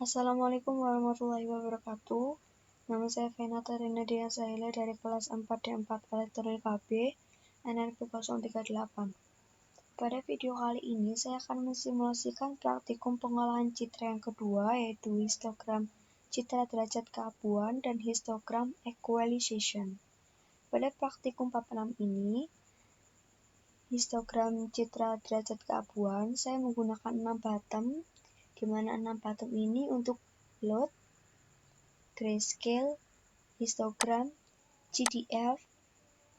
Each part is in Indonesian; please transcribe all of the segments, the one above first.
Assalamualaikum warahmatullahi wabarakatuh. Nama saya Fenata Renadia Zahila dari kelas 4D4 Elektronik KB NRP 038. Pada video kali ini saya akan mensimulasikan praktikum pengolahan citra yang kedua, yaitu histogram citra derajat keabuan dan histogram equalization. Pada praktikum 46 ini, histogram citra derajat keabuan, saya menggunakan 6 bottom, di mana 6 bottom ini untuk load, grayscale, histogram, GDF,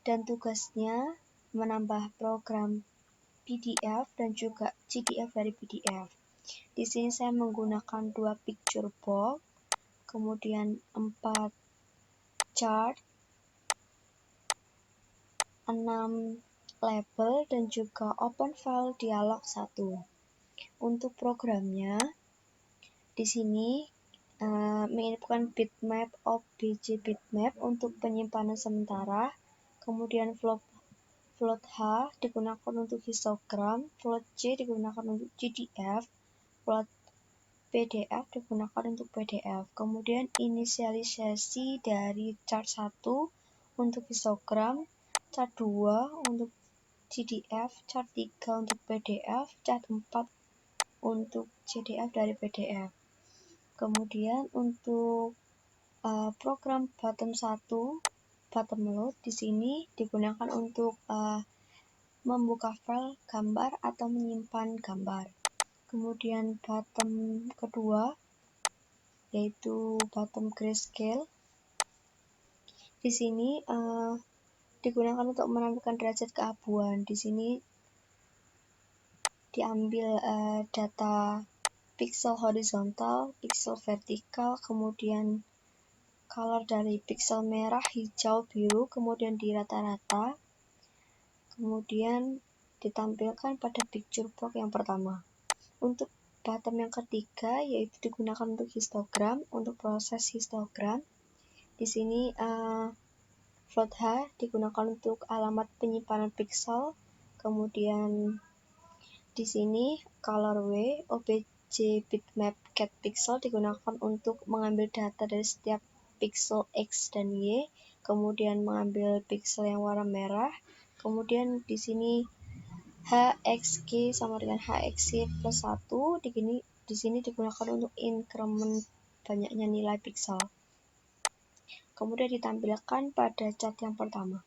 dan tugasnya menambah program PDF dan juga GDF dari PDF. Di sini saya menggunakan 2 picture box, kemudian 4 chart, 6 label, dan juga open file dialog 1. Untuk programnya, di sini menginputkan bitmap OBJ bitmap untuk penyimpanan sementara, kemudian float H digunakan untuk histogram, float J digunakan untuk GDF, float PDF digunakan untuk PDF. Kemudian inisialisasi dari chart 1 untuk histogram, chart 2 untuk GDF, chart 3 untuk PDF, chart 4 untuk GDF dari PDF. Kemudian untuk program bottom 1, bottom load, di sini digunakan untuk membuka file gambar atau menyimpan gambar. Kemudian bottom kedua, yaitu bottom grayscale, di sini digunakan untuk menampilkan derajat keabuan. Di sini diambil data pixel horizontal, pixel vertikal, kemudian color dari pixel merah, hijau, biru, kemudian di rata-rata, kemudian ditampilkan pada picture box yang pertama. Untuk bottom yang ketiga, yaitu digunakan untuk histogram, untuk proses histogram. Di sini float H digunakan untuk alamat penyimpanan pixel, kemudian di sini color W, OBJ bitmap get pixel digunakan untuk mengambil data dari setiap pixel X dan Y, kemudian mengambil pixel yang warna merah, kemudian di sini HXG sama dengan HXY plus 1, di sini digunakan untuk increment banyaknya nilai pixel. Kemudian ditampilkan pada chart yang pertama.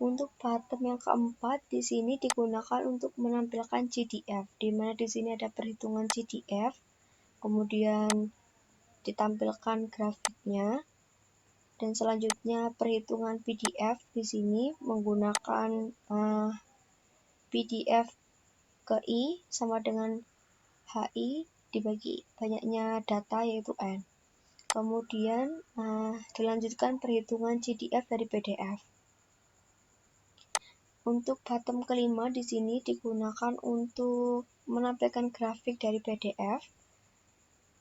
Untuk bottom yang keempat, di sini digunakan untuk menampilkan GDF, di mana di sini ada perhitungan GDF, kemudian ditampilkan grafiknya, dan selanjutnya perhitungan PDF. Di sini menggunakan PDF ke I sama dengan HI dibagi banyaknya data, yaitu N. Kemudian dilanjutkan perhitungan GDF dari PDF. Untuk bottom kelima, di sini digunakan untuk menampilkan grafik dari PDF,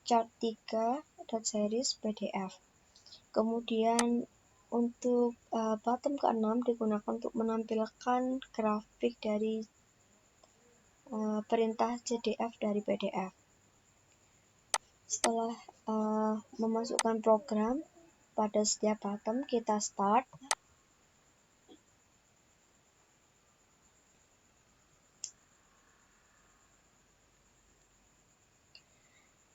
chart 3.series PDF. Kemudian untuk bottom ke-6 digunakan untuk menampilkan grafik dari perintah GDF dari PDF. Setelah memasukkan program pada setiap bottom, kita start.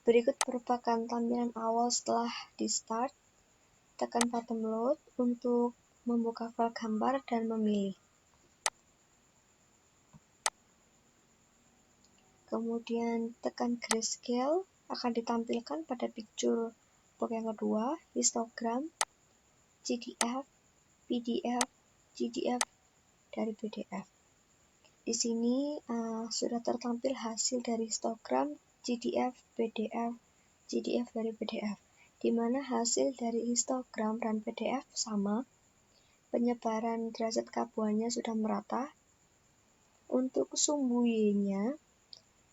Berikut merupakan tampilan awal setelah di start. Tekan bottom load untuk membuka file gambar dan memilih. Kemudian tekan grayscale, akan ditampilkan pada picture box yang kedua, histogram, GDF, PDF, GDF dari PDF. Di sini sudah tertampil hasil dari histogram, GDF, PDF, GDF dari PDF, di mana hasil dari histogram dan PDF sama, penyebaran derajat keabuannya sudah merata. Untuk sumbu Y-nya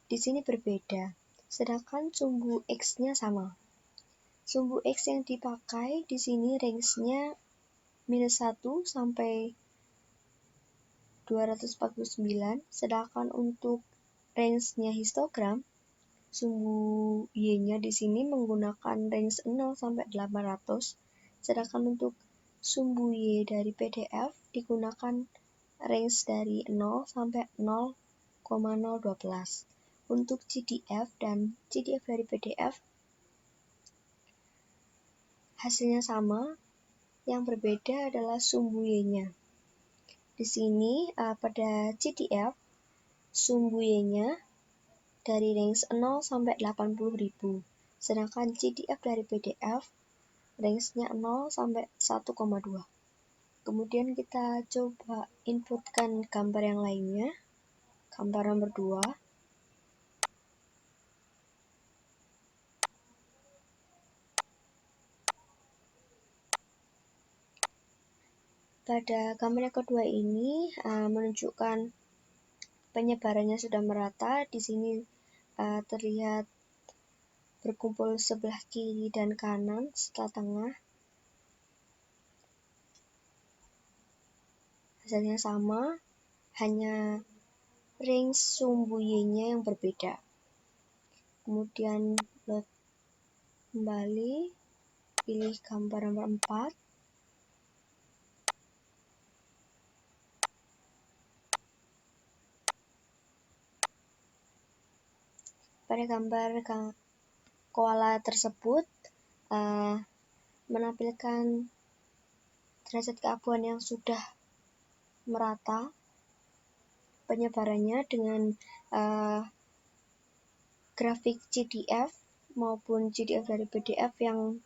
di sini berbeda, sedangkan sumbu X-nya sama. Sumbu X yang dipakai di sini range-nya -1 sampai 249, sedangkan untuk range-nya histogram sumbu Y-nya di sini menggunakan range 0 sampai 800, sedangkan untuk sumbu Y dari PDF digunakan range dari 0 sampai 0,012. Untuk GDF dan GDF dari PDF hasilnya sama, yang berbeda adalah sumbu Y-nya. Di sini pada GDF sumbu Y-nya dari range 0 sampai 80.000, sedangkan GDF dari PDF range-nya 0 sampai 1,2. Kemudian kita coba inputkan gambar yang lainnya, gambar nomor 2. Pada gambar yang kedua ini menunjukkan penyebarannya sudah merata. Di sini terlihat berkumpul sebelah kiri dan kanan setelah tengah. Hasilnya sama, hanya range sumbu Y-nya yang berbeda. Kemudian load kembali, pilih gambar nomor 4. Pada gambar koala tersebut menampilkan derajat keabuan yang sudah merata penyebarannya dengan grafik GDF maupun GDF dari PDF yang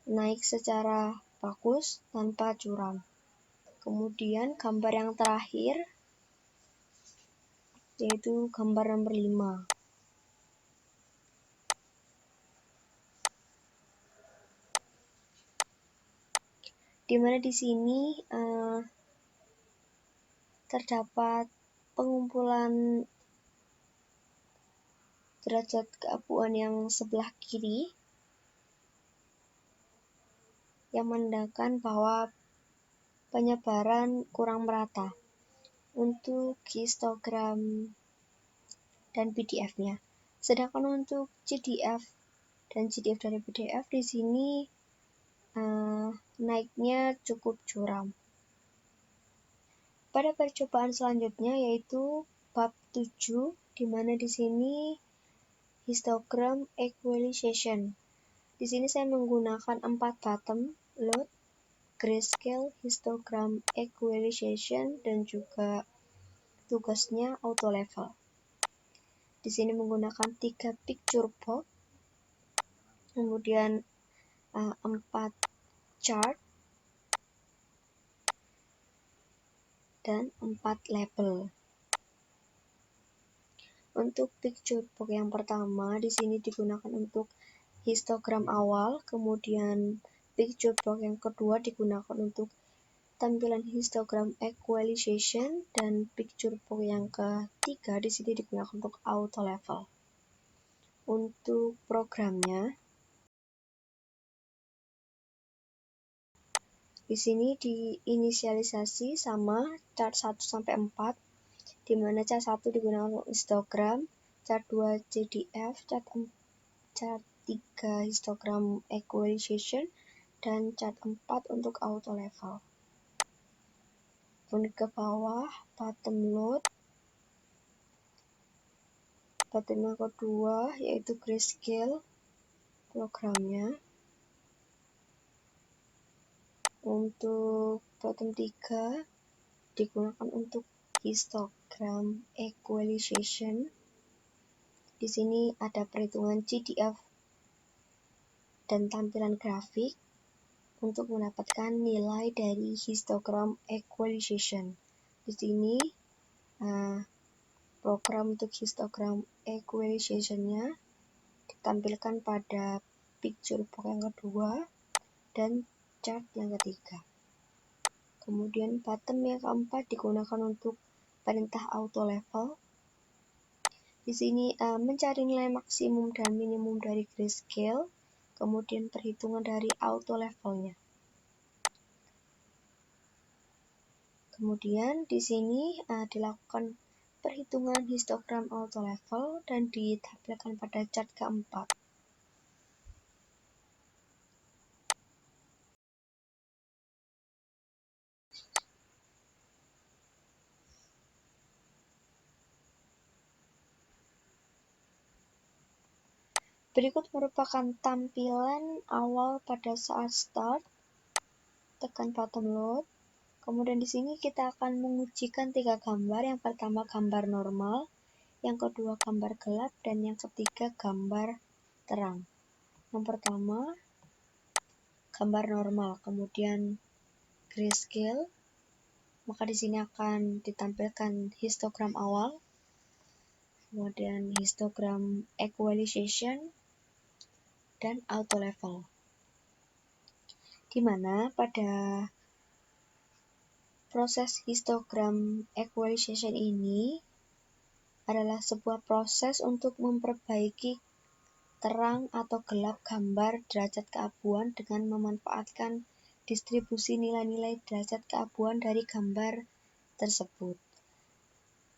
naik secara bagus tanpa curam. Kemudian gambar yang terakhir yaitu gambar nomor 5. Di mana di sini terdapat pengumpulan derajat keabuan yang sebelah kiri yang menandakan bahwa penyebaran kurang merata untuk histogram dan PDF-nya. Sedangkan untuk GDF dan GDF dari PDF di sini naiknya cukup curam. Pada percobaan selanjutnya yaitu bab 7, di mana di sini histogram equalization. Di sini saya menggunakan 4 bottom, load, grayscale, histogram equalization, dan juga tugasnya auto level. Di sini menggunakan 3 picture box, kemudian 4 chart, dan 4 label. Untuk picture box yang pertama di sini digunakan untuk histogram awal, kemudian picture box yang kedua digunakan untuk tampilan histogram equalization, dan picture box yang ketiga di sini digunakan untuk auto level. Untuk programnya di sini diinisialisasi sama chart 1 sampai 4, di mana chart 1 digunakan untuk histogram, chart 2 GDF, chart 3 histogram equalization, dan chart 4 untuk auto level. Kemudian ke bawah, bottom load, bottom yang kedua yaitu grayscale programnya. Untuk bottom 3 digunakan untuk histogram equalization. Di sini ada perhitungan GDF dan tampilan grafik untuk mendapatkan nilai dari histogram equalization. Di sini program untuk histogram equalization-nya ditampilkan pada picture box yang kedua dan chart yang ketiga. Kemudian bottom yang keempat digunakan untuk perintah auto level. Di sini mencari nilai maksimum dan minimum dari grayscale, kemudian perhitungan dari auto levelnya. Kemudian di sini dilakukan perhitungan histogram auto level dan ditampilkan pada chart keempat. Berikut merupakan tampilan awal pada saat start. Tekan bottom load. Kemudian di sini kita akan mengujikan 3 gambar. Yang pertama gambar normal, yang kedua gambar gelap, dan yang ketiga gambar terang. Yang pertama gambar normal, kemudian grayscale, maka di sini akan ditampilkan histogram awal, kemudian histogram equalization, dan auto level. Di mana pada proses histogram equalization ini adalah sebuah proses untuk memperbaiki terang atau gelap gambar derajat keabuan dengan memanfaatkan distribusi nilai-nilai derajat keabuan dari gambar tersebut.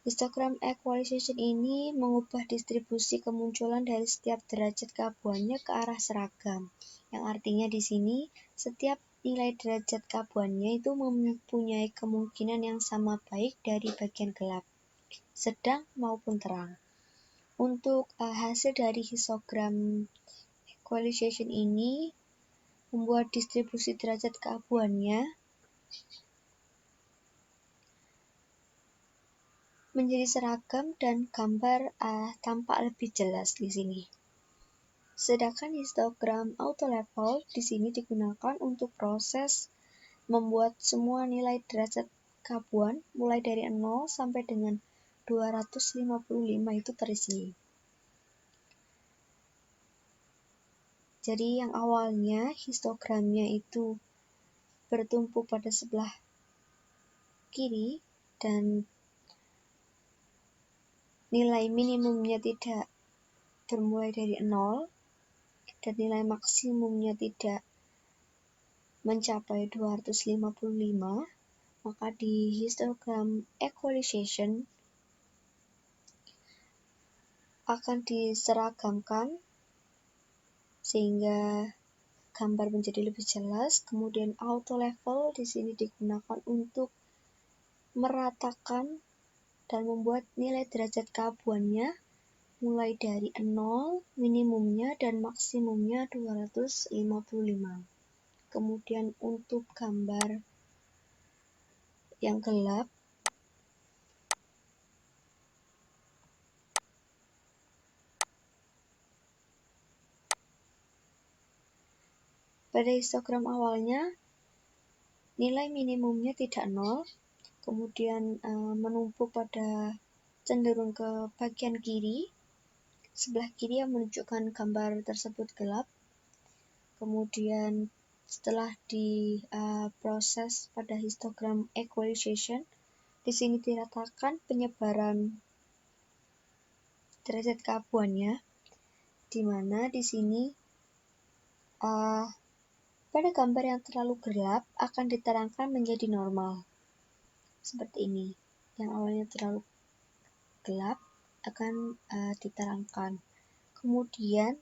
Histogram equalization ini mengubah distribusi kemunculan dari setiap derajat keabuannya ke arah seragam, yang artinya di sini setiap nilai derajat keabuannya itu mempunyai kemungkinan yang sama baik dari bagian gelap, sedang maupun terang. Untuk hasil dari histogram equalization ini membuat distribusi derajat keabuannya menjadi seragam dan gambar tampak lebih jelas di sini. Sedangkan histogram auto level di sini digunakan untuk proses membuat semua nilai derajat keabuan mulai dari 0 sampai dengan 255 itu terisi. Jadi yang awalnya histogramnya itu bertumpu pada sebelah kiri dan nilai minimumnya tidak bermulai dari 0 dan nilai maksimumnya tidak mencapai 255, maka di histogram equalization akan diseragamkan sehingga gambar menjadi lebih jelas. Kemudian auto level di sini digunakan untuk meratakan dan membuat nilai derajat keabuannya mulai dari 0 minimumnya dan maksimumnya 255. Kemudian untuk gambar yang gelap pada histogram awalnya nilai minimumnya tidak 0, kemudian menumpuk pada cenderung ke bagian kiri, sebelah kiri yang menunjukkan gambar tersebut gelap. Kemudian setelah diproses pada histogram equalization, di sini diratakan penyebaran derajat keabuannya, di mana di sini pada gambar yang terlalu gelap akan diterangkan menjadi normal. Seperti ini. Yang awalnya terlalu gelap akan diterangkan. Kemudian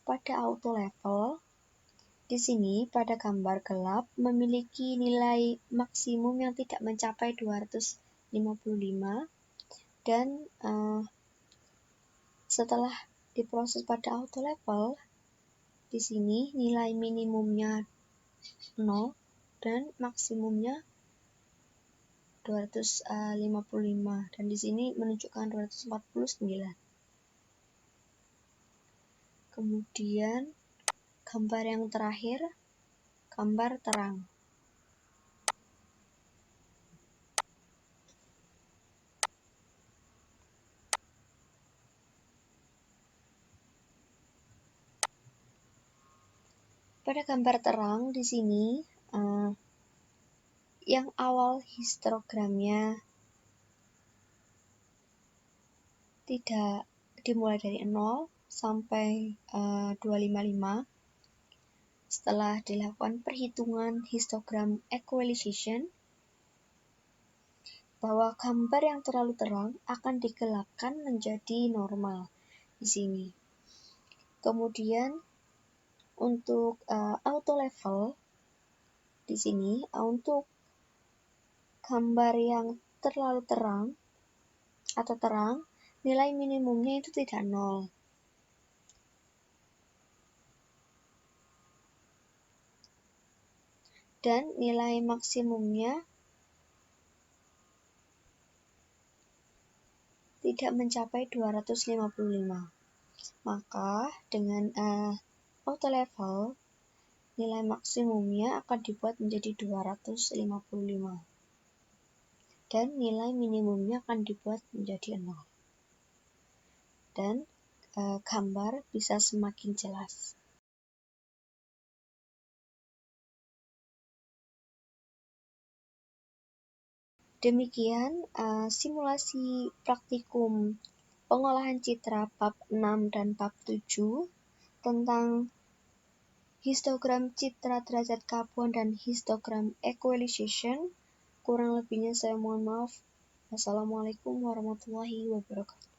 pada auto level di sini pada gambar gelap memiliki nilai maksimum yang tidak mencapai 255 dan setelah diproses pada auto level di sini nilai minimumnya 0 dan maksimumnya 255 dan di sini menunjukkan 249. Kemudian gambar yang terakhir, gambar terang. Pada gambar terang di sini yang awal histogramnya tidak dimulai dari 0 sampai 255. Setelah dilakukan perhitungan histogram equalization, bahwa gambar yang terlalu terang akan digelapkan menjadi normal di sini. Kemudian untuk auto level di sini untuk gambar yang terlalu terang atau terang, nilai minimumnya itu tidak 0. Dan nilai maksimumnya tidak mencapai 255. Maka dengan auto level, nilai maksimumnya akan dibuat menjadi 255. Dan nilai minimumnya akan dibuat menjadi 0. Dan gambar bisa semakin jelas. Demikian simulasi praktikum pengolahan citra bab 6 dan bab 7 tentang histogram citra derajat karbon dan histogram equalization. Kurang lebihnya saya mohon maaf. Wassalamualaikum warahmatullahi wabarakatuh.